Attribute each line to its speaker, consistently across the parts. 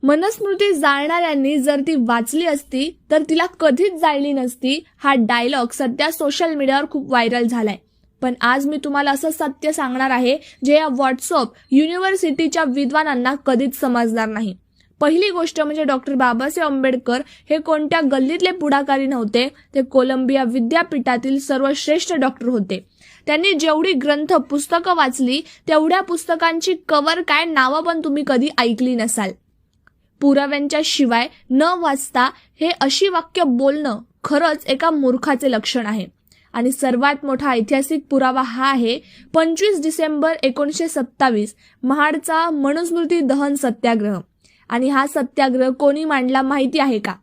Speaker 1: मनुस्मृती जाळणाऱ्यांनी जर ती वाचली असती तर तिला कधीच जाळली नसती, हा डायलॉग सध्या सोशल मीडियावर खूप व्हायरल झालाय. पण आज मी तुम्हाला असं सत्य सांगणार आहे जे या व्हॉट्सअप युनिव्हर्सिटीच्या विद्वानांना कधीच समजणार नाही. पहिली गोष्ट म्हणजे डॉक्टर बाबासाहेब आंबेडकर हे कोणत्या गल्लीतले पुढाकारी नव्हते, ते कोलंबिया विद्यापीठातील सर्वश्रेष्ठ डॉक्टर होते. त्यांनी जेवढी ग्रंथ पुस्तकं वाचली तेवढ्या पुस्तकांची कव्हर काय नावं पण तुम्ही कधी ऐकली नसाल. पुराव्यांच्या शिवाय न वाचता हे अशी वाक्य बोलणं खरंच एका मूर्खाचे लक्षण आहे. आणि सर्वात मोठा ऐतिहासिक पुरावा हा आहे 25 डिसेंबर 1927 महाडचा मनुस्मृती दहन सत्याग्रह. आणि हा सत्याग्रह कोणी मांडला माहिती आहे का?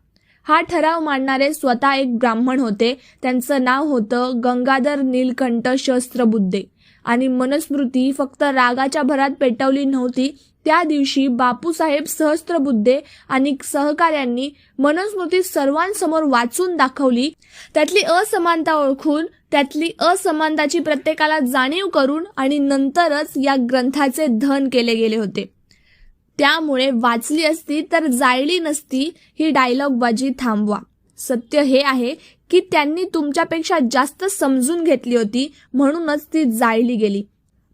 Speaker 1: हा ठराव मांडणारे स्वतः एक ब्राह्मण होते. त्यांचं नाव होतं गंगाधर नीलकंठ सहस्त्रबुद्धे. आणि मनुस्मृती फक्त रागाच्या भरात पेटवली नव्हती. त्या दिवशी बापूसाहेब सहस्त्रबुद्धे आणि सहकाऱ्यांनी मनुस्मृती सर्वांसमोर वाचून दाखवली. त्यातली असमानता ओळखून, त्यातली असमानताची प्रत्येकाला जाणीव करून आणि नंतरच या ग्रंथाचे दहन केले गेले होते. त्यामुळे वाचली असती तर जाळली नसती ही डायलॉगबाजी थांबवा. सत्य हे आहे की त्यांनी तुमच्यापेक्षा जास्त समजून घेतली होती, म्हणूनच ती जाळली गेली.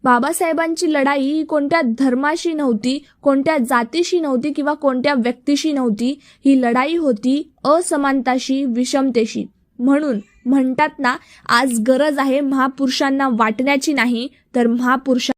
Speaker 1: बाबासाहेबांची लढाई ही कोणत्या धर्माशी नव्हती, कोणत्या जातीशी नव्हती किंवा कोणत्या व्यक्तीशी नव्हती. ही लढाई होती असमानताशी, विषमतेशी. म्हणून म्हणतात ना, आज गरज आहे महापुरुषांना वाटण्याची नाही तर महापुरुषांना